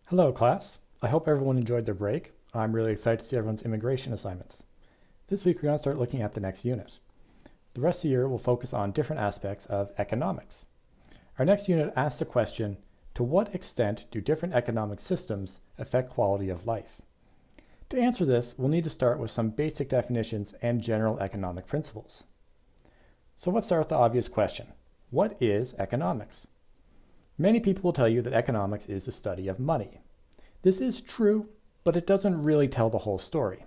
Hello, class. I hope everyone enjoyed their break. I'm really excited to see everyone's immigration assignments. This week, we're going to start looking at the next unit. The rest of the year will focus on different aspects of economics. Our next unit asks the question, to what extent do different economic systems affect quality of life? To answer this, we'll need to start with some basic definitions and general economic principles. So let's start with the obvious question. What is economics? Many people will tell you that economics is the study of money. This is true, but it doesn't really tell the whole story.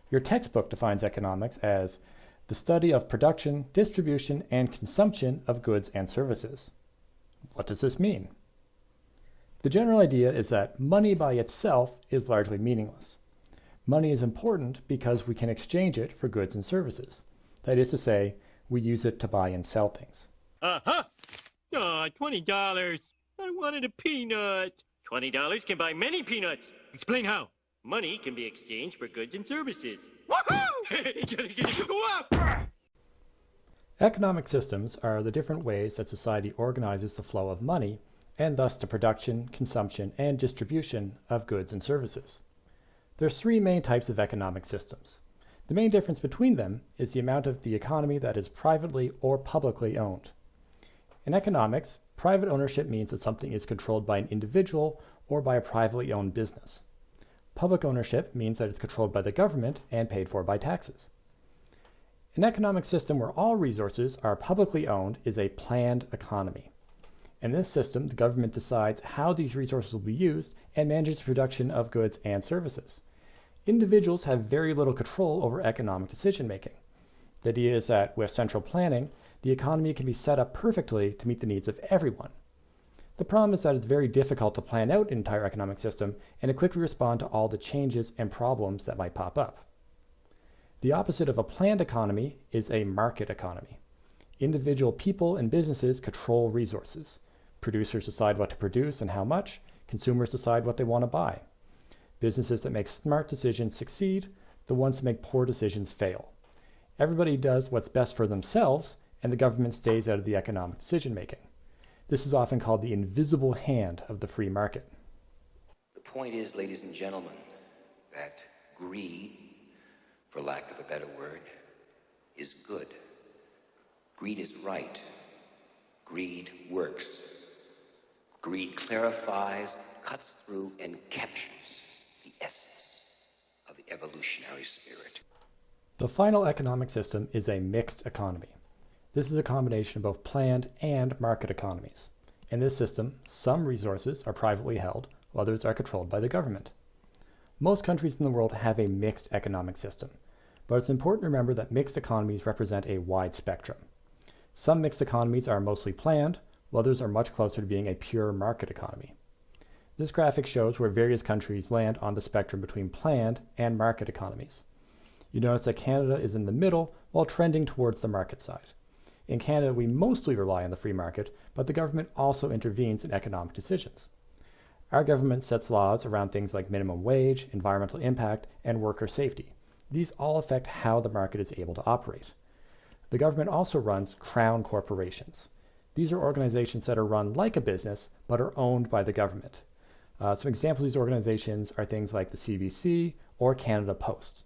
Your textbook defines economics as the study of production, distribution, and consumption of goods and services. What does this mean? The general idea is that money by itself is largely meaningless. Money is important because we can exchange it for goods and services. That is to say, we use it to buy and sell things. Uh-huh. Aw, $20. I wanted a peanut. $20 can buy many peanuts. Explain how. Money can be exchanged for goods and services. Woohoo! Go up! Economic systems are the different ways that society organizes the flow of money and thus the production, consumption, and distribution of goods and services. There's three main types of economic systems. The main difference between them is the amount of the economy that is privately or publicly owned. In economics, private ownership means that something is controlled by an individual or by a privately owned business. Public ownership means that it's controlled by the government and paid for by taxes. An economic system where all resources are publicly owned is a planned economy. In this system, the government decides how these resources will be used and manages the production of goods and services. Individuals have very little control over economic decision making. The idea is that with central planning, the economy can be set up perfectly to meet the needs of everyone. The problem is that it's very difficult to plan out an entire economic system and to quickly respond to all the changes and problems that might pop up. The opposite of a planned economy is a market economy. Individual people and businesses control resources. Producers decide what to produce and how much. Consumers decide what they want to buy. Businesses that make smart decisions succeed. The ones that make poor decisions fail. Everybody does what's best for themselves, and the government stays out of the economic decision making. This is often called the invisible hand of the free market. The point is, ladies and gentlemen, that greed, for lack of a better word, is good. Greed is right. Greed works. Greed clarifies, cuts through, and captures the essence of the evolutionary spirit. The final economic system is a mixed economy. This is a combination of both planned and market economies. In this system, some resources are privately held, while others are controlled by the government. Most countries in the world have a mixed economic system, but it's important to remember that mixed economies represent a wide spectrum. Some mixed economies are mostly planned, while others are much closer to being a pure market economy. This graphic shows where various countries land on the spectrum between planned and market economies. You notice that Canada is in the middle while trending towards the market side. In Canada, we mostly rely on the free market, but the government also intervenes in economic decisions. Our government sets laws around things like minimum wage, environmental impact, and worker safety. These all affect how the market is able to operate. The government also runs crown corporations. These are organizations that are run like a business, but are owned by the government. Some examples of these organizations are things like the CBC or Canada Post.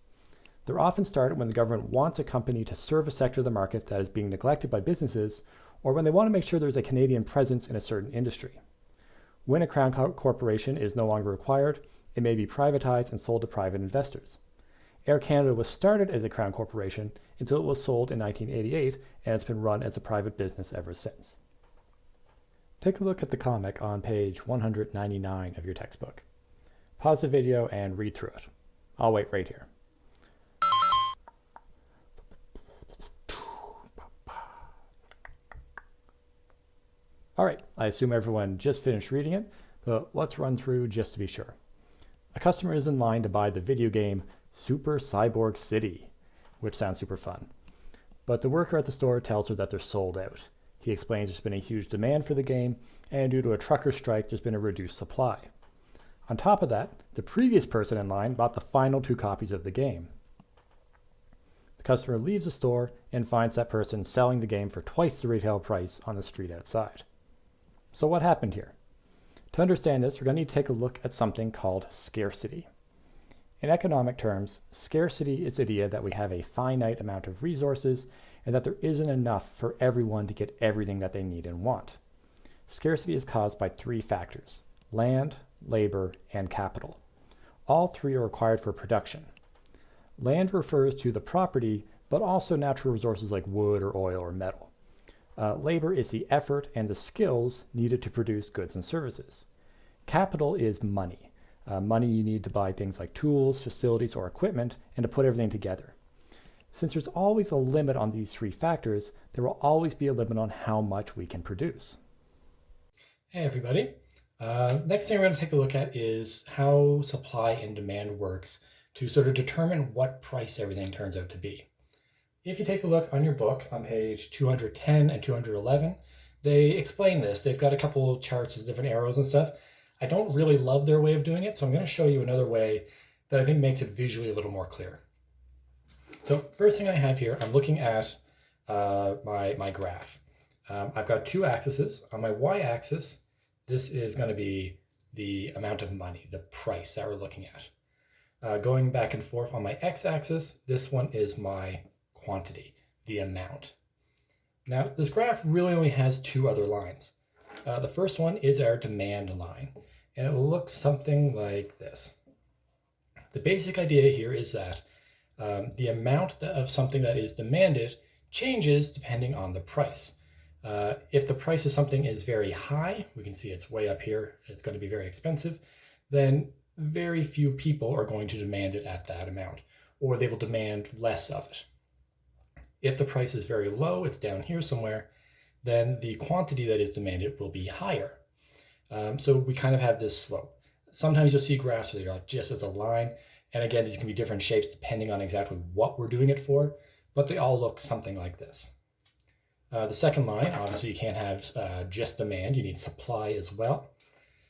They're often started when the government wants a company to serve a sector of the market that is being neglected by businesses, or when they want to make sure there's a Canadian presence in a certain industry. When a crown corporation is no longer required, it may be privatized and sold to private investors. Air Canada was started as a crown corporation until it was sold in 1988, and it's been run as a private business ever since. Take a look at the comic on page 199 of your textbook. Pause the video and read through it. I'll wait right here. All right, I assume everyone just finished reading it, but let's run through just to be sure. A customer is in line to buy the video game Super Cyborg City, which sounds super fun. But the worker at the store tells her that they're sold out. He explains there's been a huge demand for the game, and due to a trucker strike, there's been a reduced supply. On top of that, the previous person in line bought the final 2 copies of the game. The customer leaves the store and finds that person selling the game for twice the retail price on the street outside. So what happened here? To understand this, we're going to need to take a look at something called scarcity. In economic terms, scarcity is the idea that we have a finite amount of resources and that there isn't enough for everyone to get everything that they need and want. Scarcity is caused by three factors: land, labor, and capital. All three are required for production. Land refers to the property, but also natural resources like wood or oil or metal. Labor is the effort and the skills needed to produce goods and services. Capital is money. Money you need to buy things like tools, facilities, or equipment, and to put everything together. Since there's always a limit on these three factors, there will always be a limit on how much we can produce. Hey everybody. Next thing we're going to take a look at is how supply and demand works to sort of determine what price everything turns out to be. If you take a look on your book on page 210 and 211, they explain this. They've got a couple charts with different arrows and stuff. I don't really love their way of doing it, so I'm going to show you another way that I think makes it visually a little more clear. So first thing I have here, I'm looking at my graph. I've got two axes. On my y-axis, this is going to be the amount of money, the price that we're looking at. Going back and forth on my x-axis, this one is my quantity, the amount. Now, this graph really only has two other lines. The first one is our demand line, and it will look something like this. The basic idea here is that the amount of something that is demanded changes depending on the price. If the price of something is very high, we can see it's way up here, it's going to be very expensive, then very few people are going to demand it at that amount, or they will demand less of it. If the price is very low, it's down here somewhere, then the quantity that is demanded will be higher. So we kind of have this slope. Sometimes you'll see graphs that are just as a line, and again, these can be different shapes depending on exactly what we're doing it for, but they all look something like this. The second line, obviously you can't have just demand, you need supply as well.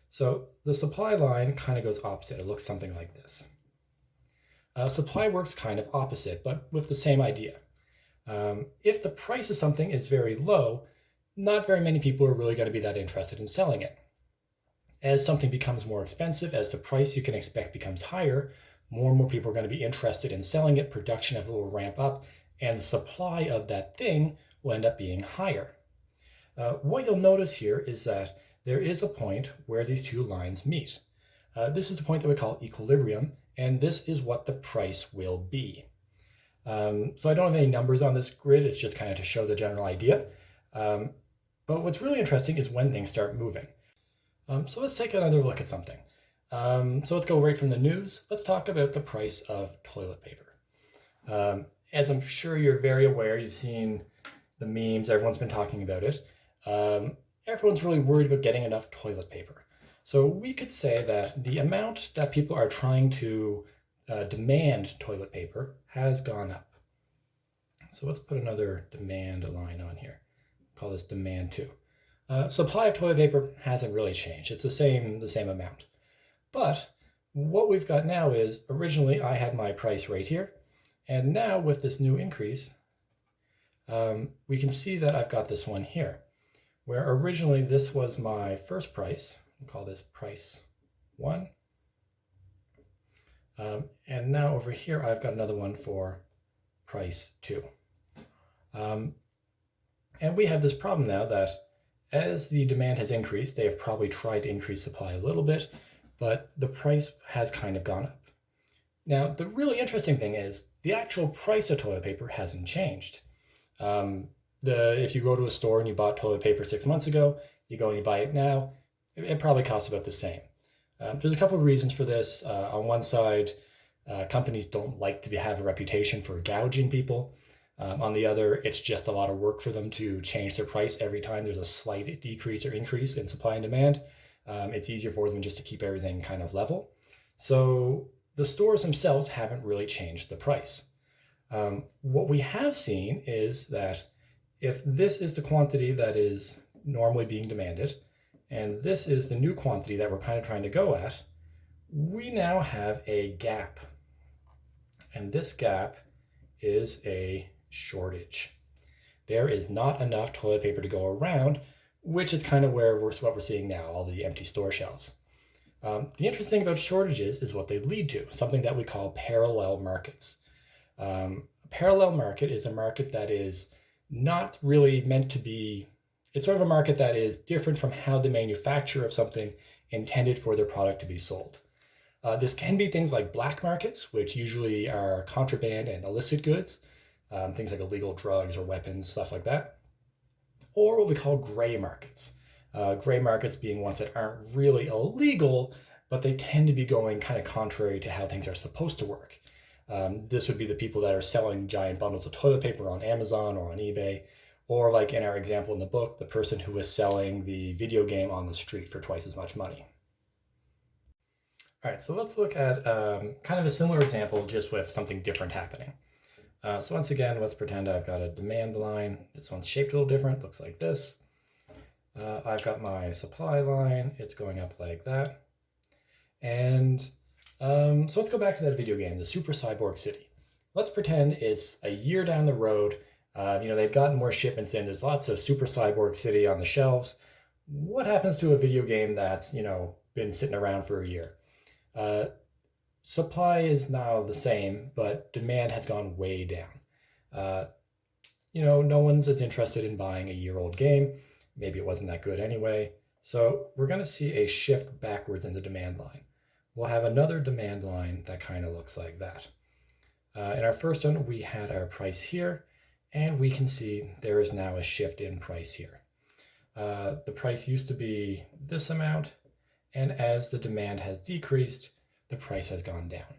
So the supply line kind of goes opposite. It looks something like this. Supply works kind of opposite, but with the same idea. If the price of something is very low, not very many people are really going to be that interested in selling it. As something becomes more expensive, as the price you can expect becomes higher, more and more people are going to be interested in selling it, production of it will ramp up, and the supply of that thing will end up being higher. What you'll notice here is that there is a point where these two lines meet. This is the point that we call equilibrium, and this is what the price will be. So I don't have any numbers on this grid, it's just kind of to show the general idea. But what's really interesting is when things start moving. So let's take another look at something. So let's go right from the news. Let's talk about the price of toilet paper. As I'm sure you're very aware, you've seen the memes, everyone's been talking about it. Everyone's really worried about getting enough toilet paper. So we could say that the amount that people are trying to demand toilet paper has gone up. So let's put another demand line on here. Call this demand 2. Supply of toilet paper hasn't really changed. It's the same amount. But what we've got now is, originally I had my price right here, and now with this new increase, we can see that I've got this one here, where originally this was my first price. We'll call this price 1. And now over here, I've got another one for price 2. And we have this problem now that as the demand has increased, they have probably tried to increase supply a little bit, but the price has kind of gone up. Now, the really interesting thing is the actual price of toilet paper hasn't changed. If you go to a store and you bought toilet paper 6 months ago, you go and you buy it now, it probably costs about the same. There's a couple of reasons for this. On one side, companies don't like to have a reputation for gouging people. On the other, it's just a lot of work for them to change their price every time there's a slight decrease or increase in supply and demand. It's easier for them just to keep everything kind of level. So the stores themselves haven't really changed the price. What we have seen is that if this is the quantity that is normally being demanded, and this is the new quantity that we're kind of trying to go at, we now have a gap. And this gap is a shortage. There is not enough toilet paper to go around, which is kind of what we're seeing now, all the empty store shelves. The interesting thing about shortages is what they lead to, something that we call parallel markets. A parallel market is a market that is not really meant to be, it's sort of a market that is different from how the manufacturer of something intended for their product to be sold. This can be things like black markets, which usually are contraband and illicit goods, things like illegal drugs or weapons, stuff like that, or what we call gray markets. Gray markets being ones that aren't really illegal, but they tend to be going kind of contrary to how things are supposed to work. This would be the people that are selling giant bundles of toilet paper on Amazon or on eBay, or like in our example in the book, the person who was selling the video game on the street for twice as much money. All right, so let's look at kind of a similar example, just with something different happening. So once again, let's pretend I've got a demand line. This one's shaped a little different, looks like this. I've got my supply line, it's going up like that. And so let's go back to that video game, the Super Cyborg City. Let's pretend it's a year down the road. They've gotten more shipments in, there's lots of Super Cyborg City on the shelves. What happens to a video game that's, been sitting around for a year? Supply is now the same, but demand has gone way down. No one's as interested in buying a year-old game. Maybe it wasn't that good anyway. So we're going to see a shift backwards in the demand line. We'll have another demand line that kind of looks like that. In our first one, we had our price here, and we can see there is now a shift in price here. The price used to be this amount, and as the demand has decreased, the price has gone down.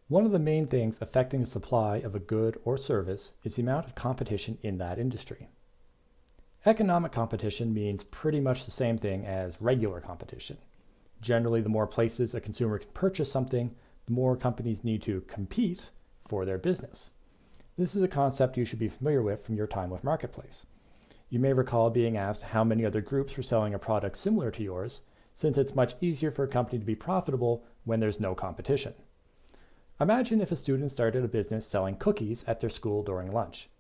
One of the main things affecting the supply of a good or service is the amount of competition in that industry. Economic competition means pretty much the same thing as regular competition. Generally, the more places a consumer can purchase something, the more companies need to compete for their business. This is a concept you should be familiar with from your time with Marketplace. You may recall being asked how many other groups were selling a product similar to yours, since it's much easier for a company to be profitable when there's no competition. Imagine if a student started a business selling cookies at their school during lunch.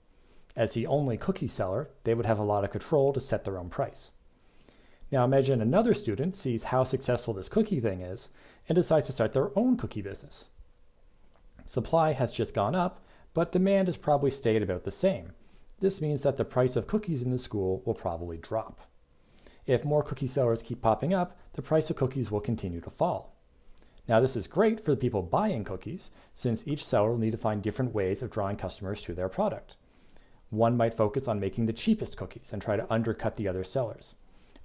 As the only cookie seller, they would have a lot of control to set their own price. Now imagine another student sees how successful this cookie thing is and decides to start their own cookie business. Supply has just gone up, but demand has probably stayed about the same. This means that the price of cookies in the school will probably drop. If more cookie sellers keep popping up, the price of cookies will continue to fall. Now this is great for the people buying cookies, since each seller will need to find different ways of drawing customers to their product. One might focus on making the cheapest cookies and try to undercut the other sellers.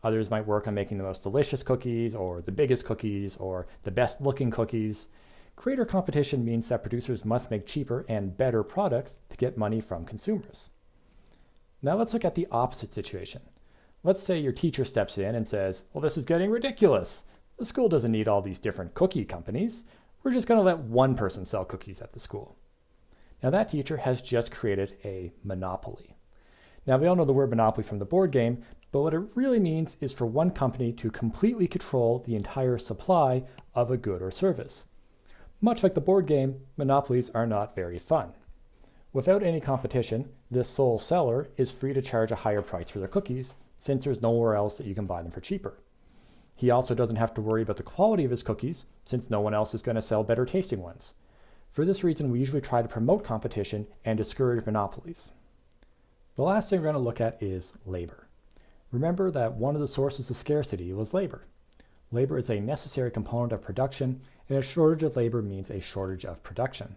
Others might work on making the most delicious cookies, or the biggest cookies, or the best looking cookies. Greater competition means that producers must make cheaper and better products to get money from consumers. Now let's look at the opposite situation. Let's say your teacher steps in and says, well, this is getting ridiculous. The school doesn't need all these different cookie companies. We're just going to let one person sell cookies at the school. Now that teacher has just created a monopoly. Now we all know the word monopoly from the board game, but what it really means is for one company to completely control the entire supply of a good or service. Much like the board game, monopolies are not very fun. Without any competition, this sole seller is free to charge a higher price for their cookies, since there's nowhere else that you can buy them for cheaper. He also doesn't have to worry about the quality of his cookies, since no one else is going to sell better tasting ones. For this reason, we usually try to promote competition and discourage monopolies. The last thing we're going to look at is labor. Remember that one of the sources of scarcity was labor. Labor is a necessary component of production, and a shortage of labor means a shortage of production.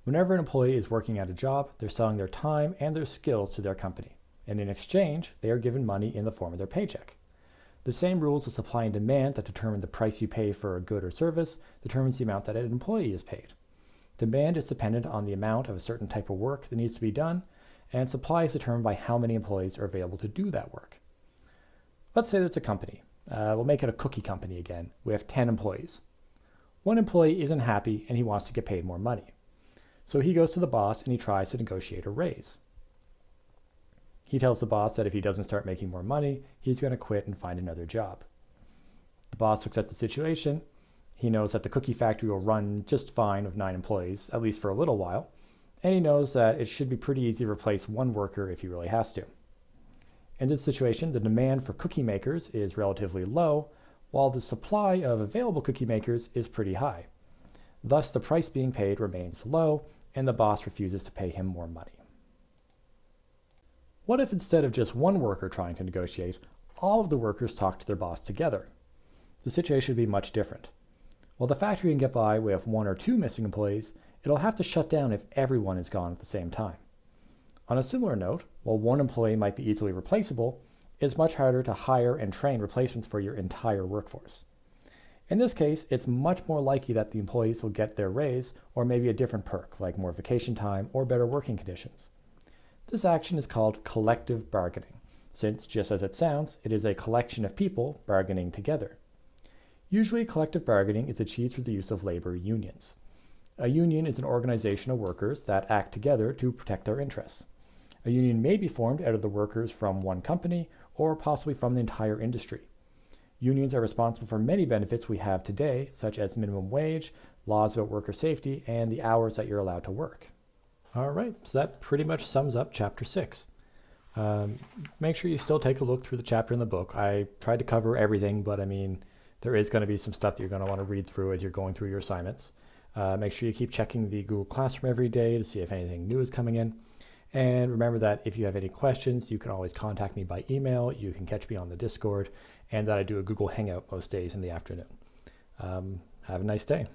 Whenever an employee is working at a job, they're selling their time and their skills to their company, and in exchange, they are given money in the form of their paycheck. The same rules of supply and demand that determine the price you pay for a good or service determines the amount that an employee is paid. Demand is dependent on the amount of a certain type of work that needs to be done, and supply is determined by how many employees are available to do that work. Let's say there's a company. We'll make it a cookie company again. We have 10 employees. One employee isn't happy and he wants to get paid more money. So he goes to the boss and he tries to negotiate a raise. He tells the boss that if he doesn't start making more money, he's going to quit and find another job. The boss looks at the situation. He knows that the cookie factory will run just fine with 9 employees, at least for a little while, and he knows that it should be pretty easy to replace one worker if he really has to. In this situation, the demand for cookie makers is relatively low, while the supply of available cookie makers is pretty high. Thus, the price being paid remains low, and the boss refuses to pay him more money. What if instead of just one worker trying to negotiate, all of the workers talk to their boss together? The situation would be much different. While the factory can get by with 1 or 2 missing employees, it'll have to shut down if everyone is gone at the same time. On a similar note, while one employee might be easily replaceable, it's much harder to hire and train replacements for your entire workforce. In this case, it's much more likely that the employees will get their raise or maybe a different perk, like more vacation time or better working conditions. This action is called collective bargaining, since, just as it sounds, it is a collection of people bargaining together. Usually, collective bargaining is achieved through the use of labor unions. A union is an organization of workers that act together to protect their interests. A union may be formed out of the workers from one company or possibly from the entire industry. Unions are responsible for many benefits we have today, such as minimum wage, laws about worker safety, and the hours that you're allowed to work. All right, so that pretty much sums up Chapter 6. Make sure you still take a look through the chapter in the book. I tried to cover everything, but there is going to be some stuff that you're going to want to read through as you're going through your assignments. Make sure you keep checking the Google Classroom every day to see if anything new is coming in. And remember that if you have any questions, you can always contact me by email. You can catch me on the Discord, and that I do a Google Hangout most days in the afternoon. Have a nice day.